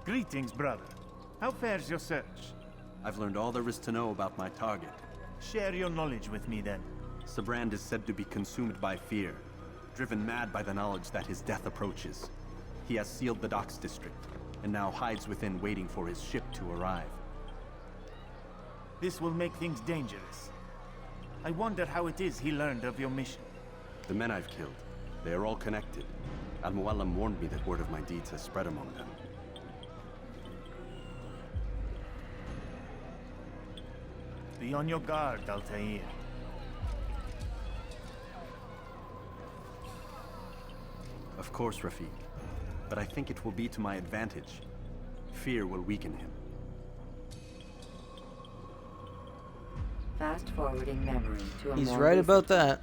Greetings, brother. How fares your search? I've learned all there is to know about my target. Share your knowledge with me, then. Sabrand is said to be consumed by fear, driven mad by the knowledge that his death approaches. He has sealed the docks district, and now hides within waiting for his ship to arrive. This will make things dangerous. I wonder how it is he learned of your mission. The men I've killed, they are all connected. Al-Mualim warned me that word of my deeds has spread among them. Be on your guard, Altair. Of course, Rafiq. But I think it will be to my advantage. Fear will weaken him. Fast forwarding memory to a He's more right recent- about that.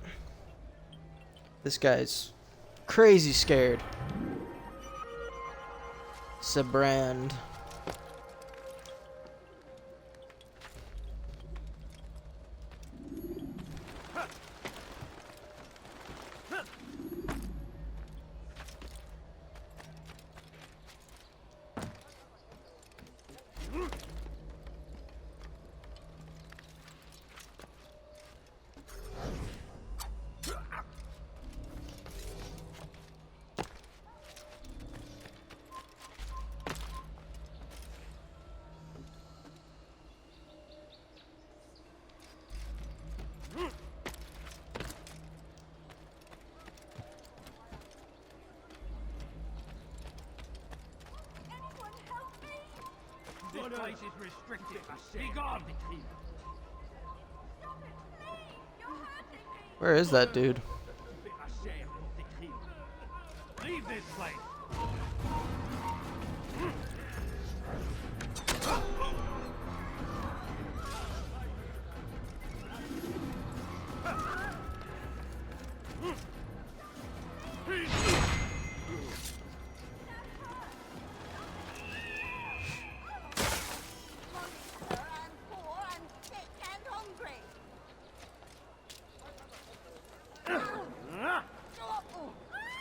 This guy's crazy scared. Sabrand. This place is restricted. Be gone! Where is that dude? Leave this place!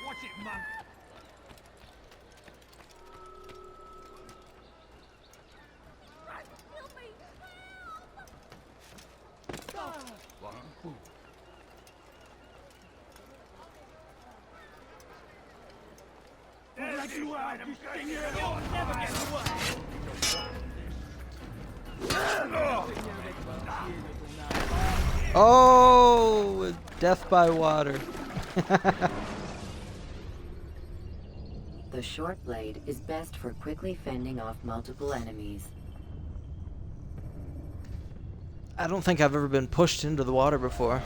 Watch it, monk! There's you out, you thing! You'll never get away! Oh, death by water. The short blade is best for quickly fending off multiple enemies. I don't think I've ever been pushed into the water before.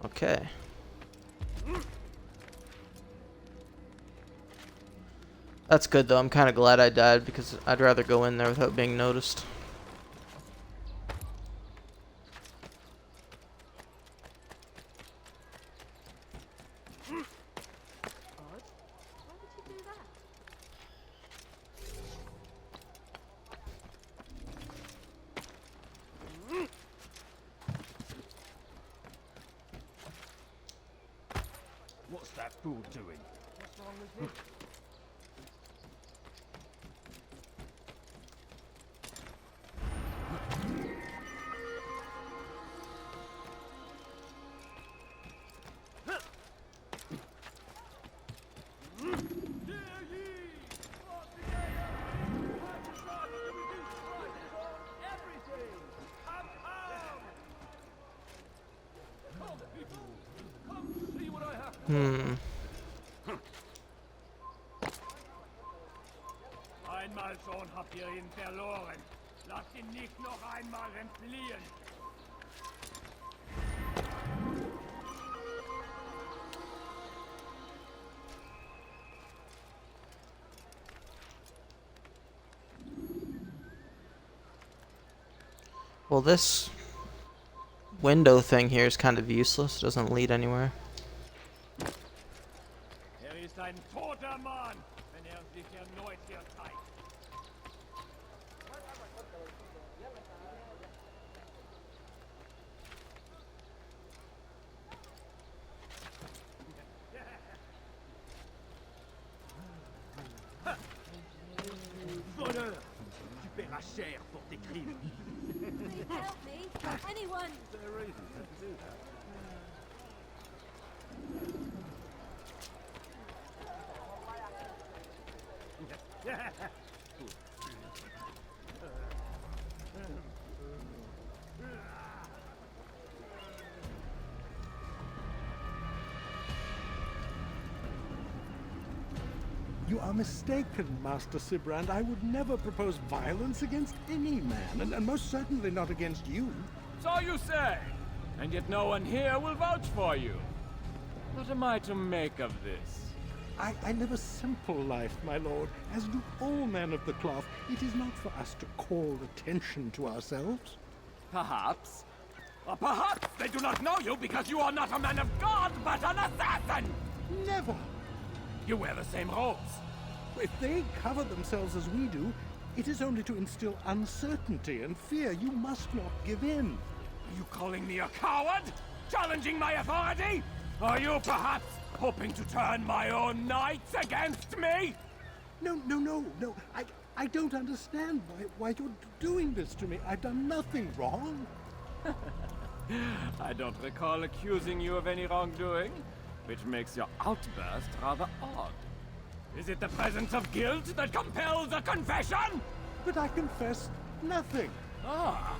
Okay. That's good though. I'm kind of glad I died because I'd rather go in there without being noticed. What's that fool doing? What's wrong with him? Einmal schon habt ihr ihn verloren. Lasst ihn nicht noch einmal entfliehen. Well, this window thing here is kind of useless. It doesn't lead anywhere. Ist ein toter Mann, wenn sich erneut hier zeigt. cher pour tes crimes. Please help me! Anyone! You are mistaken, Master Sibrand. I would never propose violence against any man, and most certainly not against you. So you say, and yet no one here will vouch for you. What am I to make of this? I live a simple life, my lord, as do all men of the cloth. It is not for us to call attention to ourselves. Perhaps. Or perhaps they do not know you because you are not a man of God, but an assassin! Never! You wear the same robes. If they cover themselves as we do, it is only to instill uncertainty and fear. You must not give in. Are you calling me a coward? Challenging my authority? Are you perhaps hoping to turn my own knights against me? No. I don't understand why you're doing this to me. I've done nothing wrong. I don't recall accusing you of any wrongdoing, which makes your outburst rather odd. Is it the presence of guilt that compels a confession? But I confessed nothing. Ah,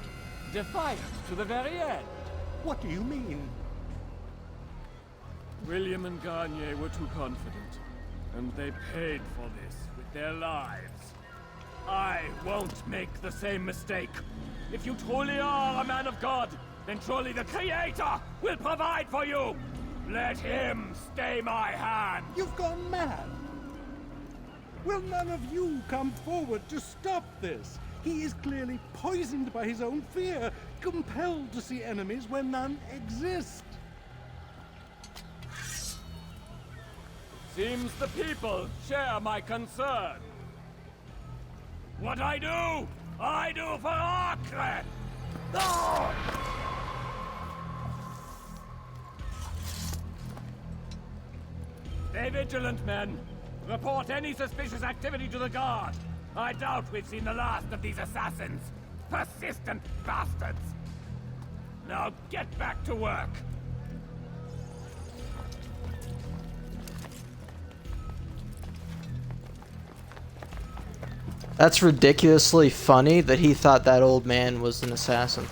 defiant to the very end. What do you mean? William and Garnier were too confident, and they paid for this with their lives. I won't make the same mistake. If you truly are a man of God, then surely the Creator will provide for you. Let him stay my hand. You've gone mad. Will none of you come forward to stop this? He is clearly poisoned by his own fear, compelled to see enemies where none exist. Seems the people share my concern. What I do for Acre! Stay vigilant, men. Report any suspicious activity to the guard. I doubt we've seen the last of these assassins. Persistent bastards. Now get back to work. That's ridiculously funny that he thought that old man was an assassin.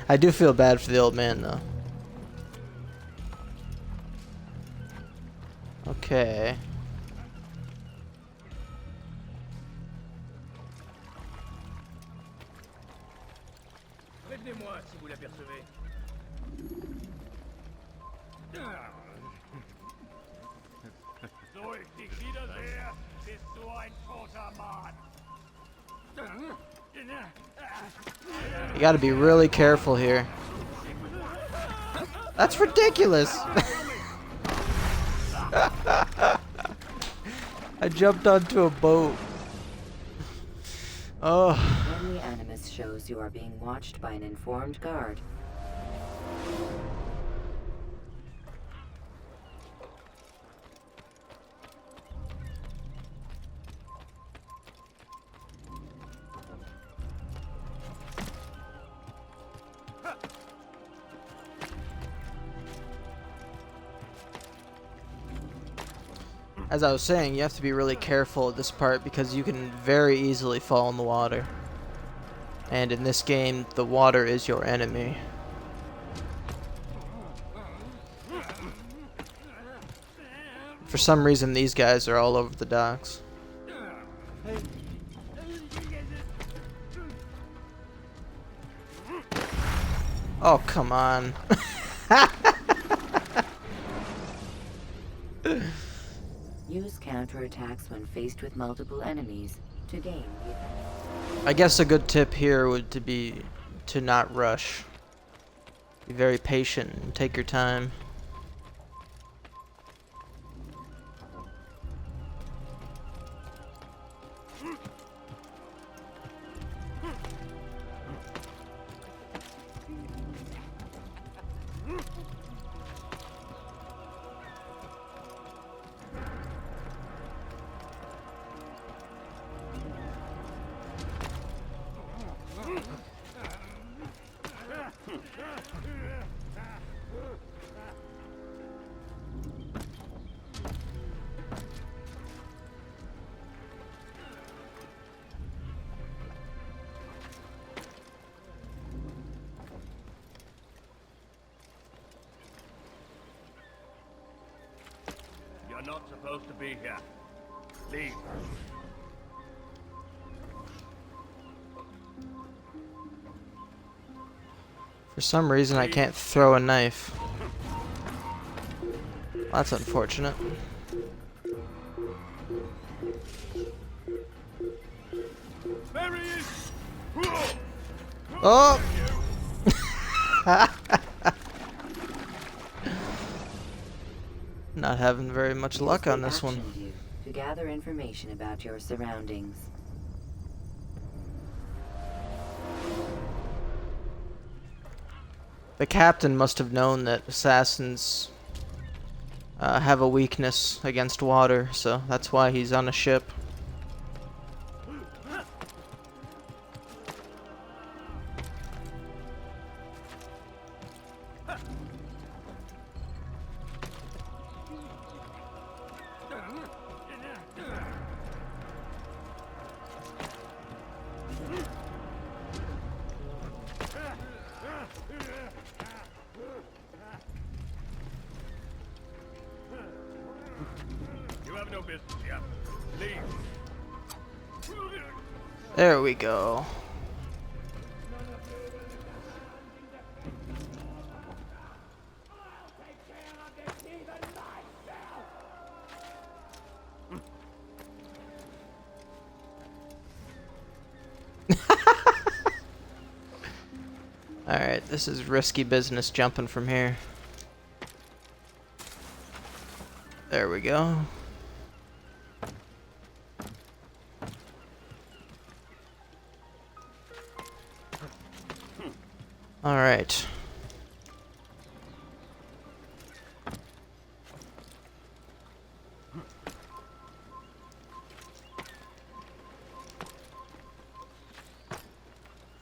I do feel bad for the old man, though. Okay. Prévenez-moi si vous l'apercevez. So ich dich wiedersehe, bist du ein toter Mann. You gotta be really careful here. That's ridiculous! I jumped onto a boat. Oh. When the animus shows you are being watched by an informed guard, As I was saying, you have to be really careful at this part because you can very easily fall in the water. And in this game, the water is your enemy. For some reason, these guys are all over the docks. Oh, come on. use counterattacks when faced with multiple enemies to gain the I guess a good tip here would be to not rush. Be very patient and take your time. You're not supposed to be here. Leave. For some reason, I can't throw a knife. That's unfortunate. There he is! Oh! Not having very much luck on this one. Actioned you to gather information about your surroundings. The captain must have known that assassins have a weakness against water, so that's why he's on a ship. You have no business here. Leave. There we go. Alright, this is risky business jumping from here. There we go. Alright.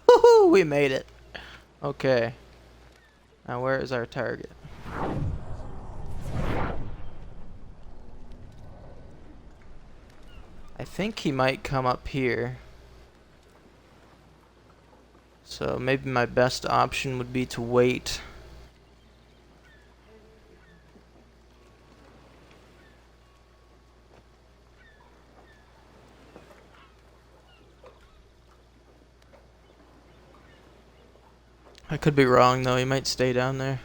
Woohoo! We made it. Okay. Now where is our target? I think he might come up here. So maybe my best option would be to wait. I could be wrong though, he might stay down there.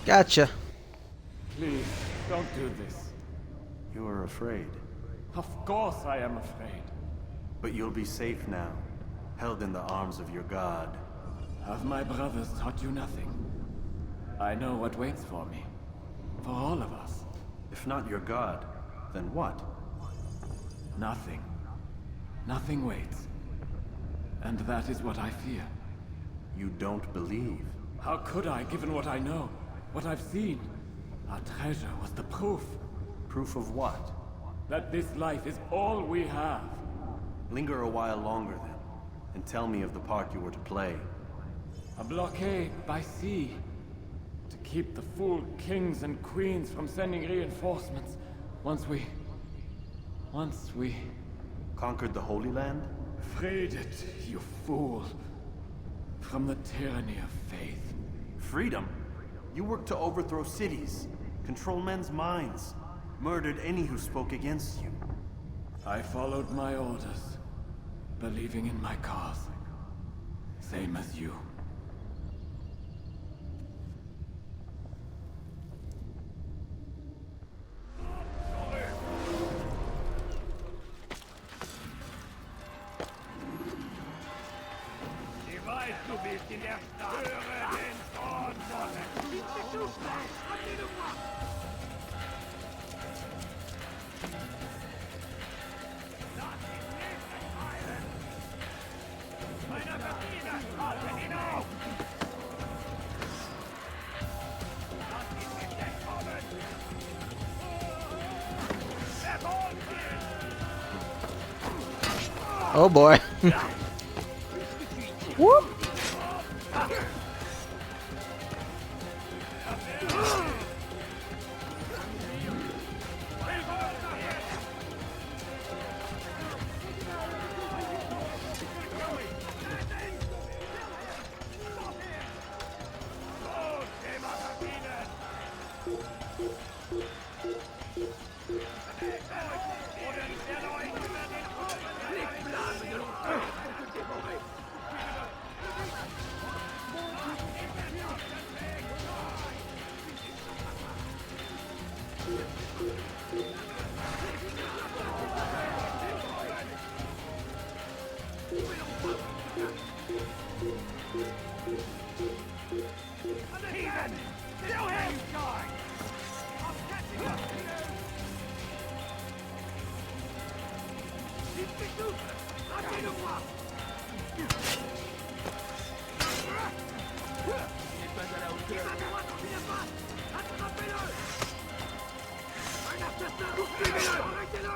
Gotcha. Please, don't do this. You are afraid, Of course I am afraid. but you'll be safe now, held in the arms of your god. Have my brothers taught you nothing? I know what waits for me. For all of us. If not your god, then what? Nothing. Nothing waits. And that is what I fear. You don't believe. How could I, given what I know? What I've seen? Our treasure was the proof Proof of what? that this life is all we have. Linger a while longer then, and tell me of the part you were to play. A blockade by sea. To keep the fool kings and queens from sending reinforcements. Once we... Conquered the Holy Land? freed it, you fool. From the tyranny of faith. Freedom? You worked to overthrow cities, control men's minds, murdered any who spoke against you. I followed my orders, believing in my cause. Same as you. Oh boy. Whoop.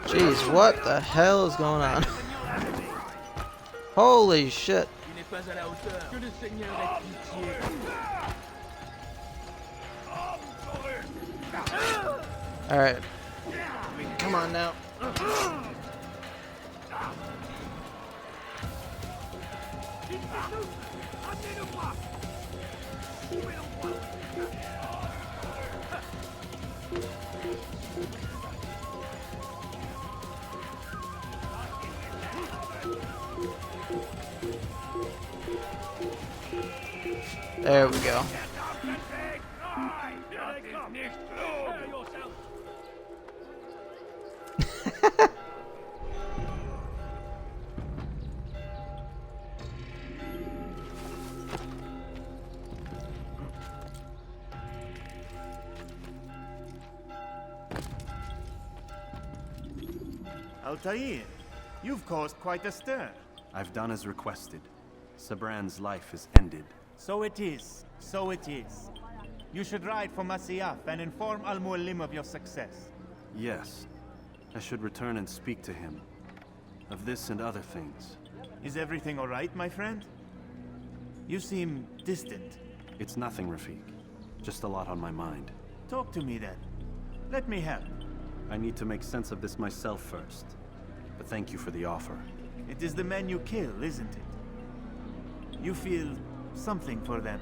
Jeez, what the hell is going on? Holy shit. Alright. Come on now. There we go. Altair, you've caused quite a stir. I've done as requested. Sabran's life is ended. So it is. So it is. You should ride for Masyaf and inform Al-Mualim of your success. Yes. I should return and speak to him. Of this and other things. Is everything all right, my friend? You seem distant. It's nothing, Rafik. Just a lot on my mind. Talk to me then. Let me help. I need to make sense of this myself first. But thank you for the offer. It is the men you kill, isn't it? You feel something for them.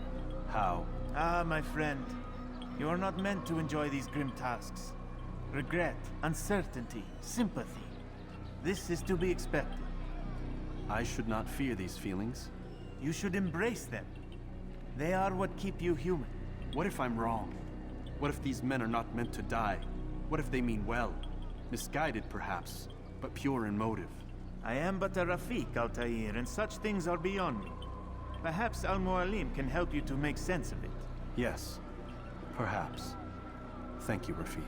How? Ah, my friend. You are not meant to enjoy these grim tasks. Regret, uncertainty, sympathy. This is to be expected. I should not fear these feelings. You should embrace them. They are what keep you human. What if I'm wrong? What if these men are not meant to die? What if they mean well? Misguided, perhaps, but pure in motive. I am but a Rafik, Altair, and such things are beyond me. Perhaps Al-Mualim can help you to make sense of it. Yes, perhaps. Thank you, Rafik.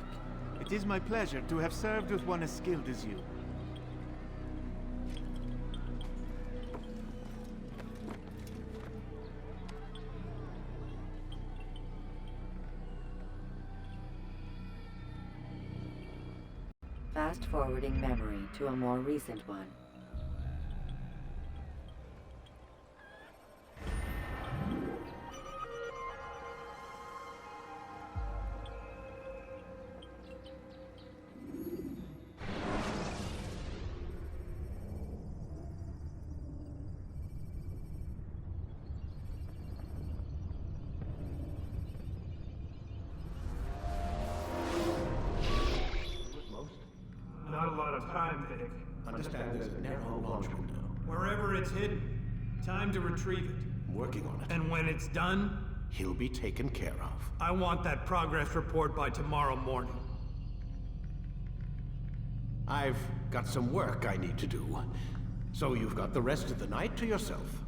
It is my pleasure to have served with one as skilled as you. Fast-forwarding memory to a more recent one. Not a lot of time, Vic. Understand there's a narrow launch window. Wherever it's hidden, time to retrieve it. I'm working on it. And when it's done, He'll be taken care of. I want that progress report by tomorrow morning. I've got some work I need to do. So you've got the rest of the night to yourself.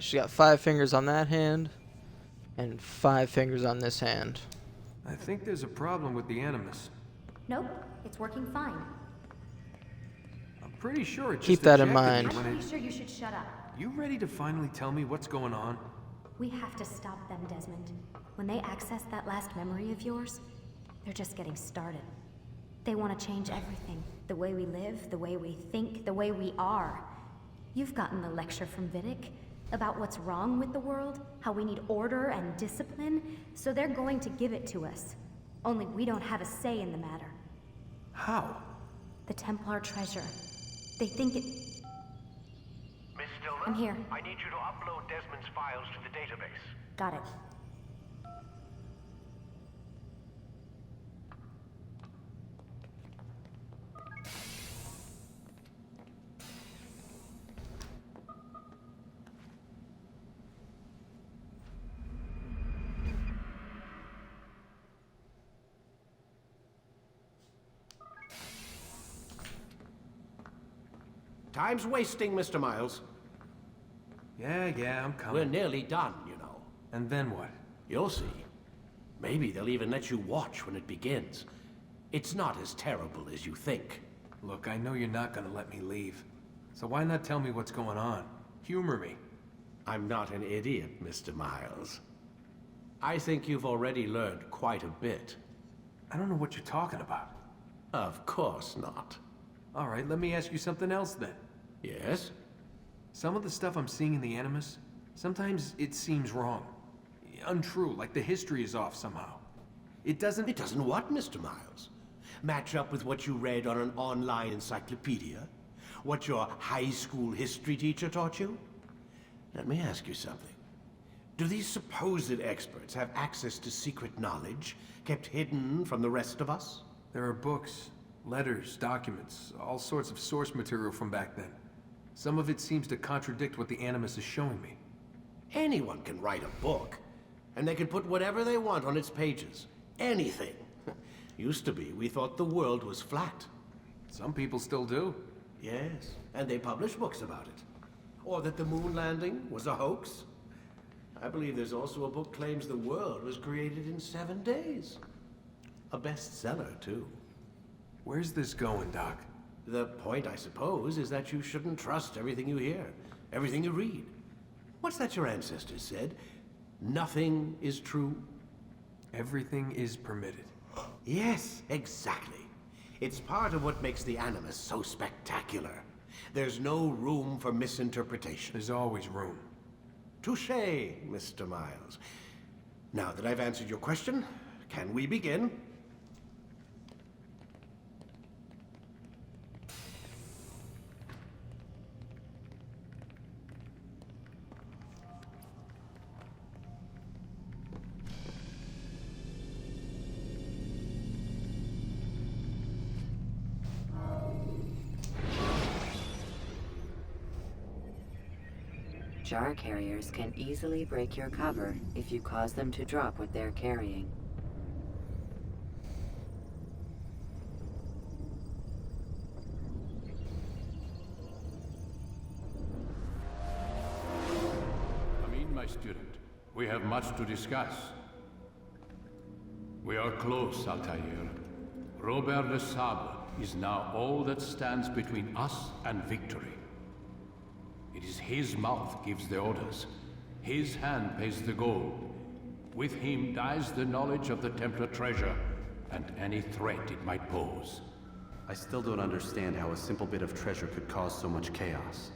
She's got 5 fingers on that hand, and 5 fingers on this hand. I think there's a problem with the Animus. Nope, it's working fine. I'm pretty sure it Keep just that in ejected mind. me when I'm it... pretty sure you should shut up. You ready to finally tell me what's going on? We have to stop them, Desmond. When they access that last memory of yours, they're just getting started. They want to change everything. The way we live, the way we think, the way we are. You've gotten the lecture from Vidic about what's wrong with the world, how we need order and discipline, so they're going to give it to us. Only we don't have a say in the matter. How? The Templar treasure. They think it... Miss Stillman? I'm here. I need you to upload Desmond's files to the database. Got it. Time's wasting, Mr. Miles. Yeah, I'm coming. We're nearly done, you know. And then what? You'll see. Maybe they'll even let you watch when it begins. It's not as terrible as you think. Look, I know you're not gonna let me leave. So why not tell me what's going on? Humor me. I'm not an idiot, Mr. Miles. I think you've already learned quite a bit. I don't know what you're talking about. Of course not. All right, let me ask you something else then. Yes? Some of the stuff I'm seeing in the Animus, sometimes it seems wrong. Untrue, like the history is off somehow. It doesn't... It doesn't what, Mr. Miles? Match up with what you read on an online encyclopedia? What your high school history teacher taught you? Let me ask you something. Do these supposed experts have access to secret knowledge kept hidden from the rest of us? There are books, letters, documents, all sorts of source material from back then. Some of it seems to contradict what the Animus is showing me. Anyone can write a book, and they can put whatever they want on its pages. Anything. Used to be, we thought the world was flat. Some people still do. Yes, and they publish books about it. Or that the moon landing was a hoax. I believe there's also a book claims the world was created in 7 days. A bestseller, too. Where's this going, Doc? The point, I suppose, is that you shouldn't trust everything you hear, everything you read. What's that your ancestors said? Nothing is true? Everything is permitted. Yes, exactly. It's part of what makes the Animus so spectacular. There's no room for misinterpretation. There's always room. Touché, Mr. Miles. Now that I've answered your question, can we begin? Jar carriers can easily break your cover if you cause them to drop what they're carrying. Come in, my student. We have much to discuss. We are close, Altair. Robert Le Sabre is now all that stands between us and victory. It is his mouth gives the orders. His hand pays the gold. With him dies the knowledge of the Templar treasure and any threat it might pose. I still don't understand how a simple bit of treasure could cause so much chaos.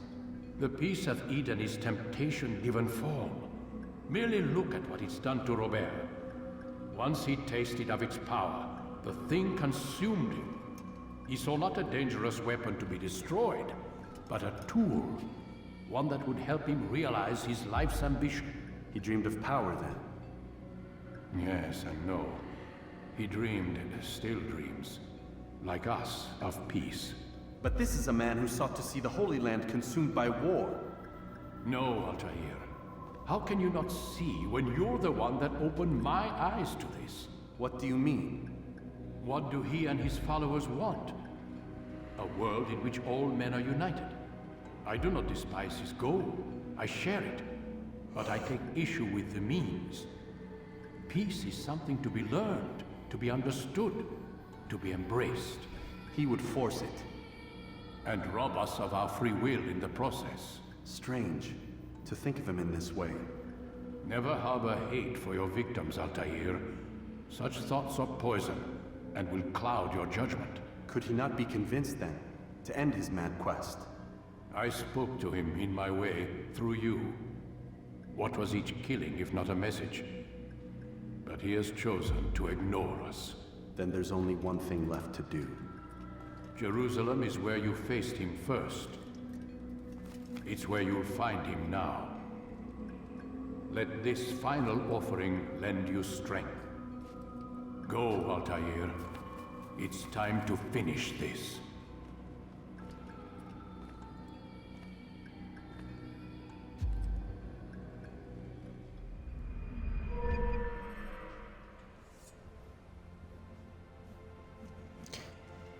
The peace of Eden is temptation given form. Merely look at what it's done to Robert. Once he tasted of its power, the thing consumed him. He saw not a dangerous weapon to be destroyed, but a tool. One that would help him realize his life's ambition. He dreamed of power then? Yes and no. He dreamed, and still dreams, like us, of peace. But this is a man who sought to see the Holy Land consumed by war. No, Altair. How can you not see when you're the one that opened my eyes to this? What do you mean? What do he and his followers want? A world in which all men are united. I do not despise his goal. I share it. but I take issue with the means. Peace is something to be learned, to be understood, to be embraced. He would force it. And rob us of our free will in the process. Strange to think of him in this way. Never harbor hate for your victims, Altair. Such thoughts are poison, and will cloud your judgment. Could he not be convinced, then, to end his mad quest? I spoke to him in my way, through you. What was each killing if not a message? But he has chosen to ignore us. Then there's only one thing left to do. Jerusalem is where you faced him first. It's where you'll find him now. Let this final offering lend you strength. Go, Altair. It's time to finish this.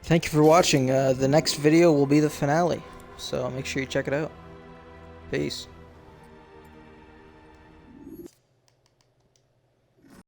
Thank you for watching. The next video will be the finale, so make sure you check it out. Peace.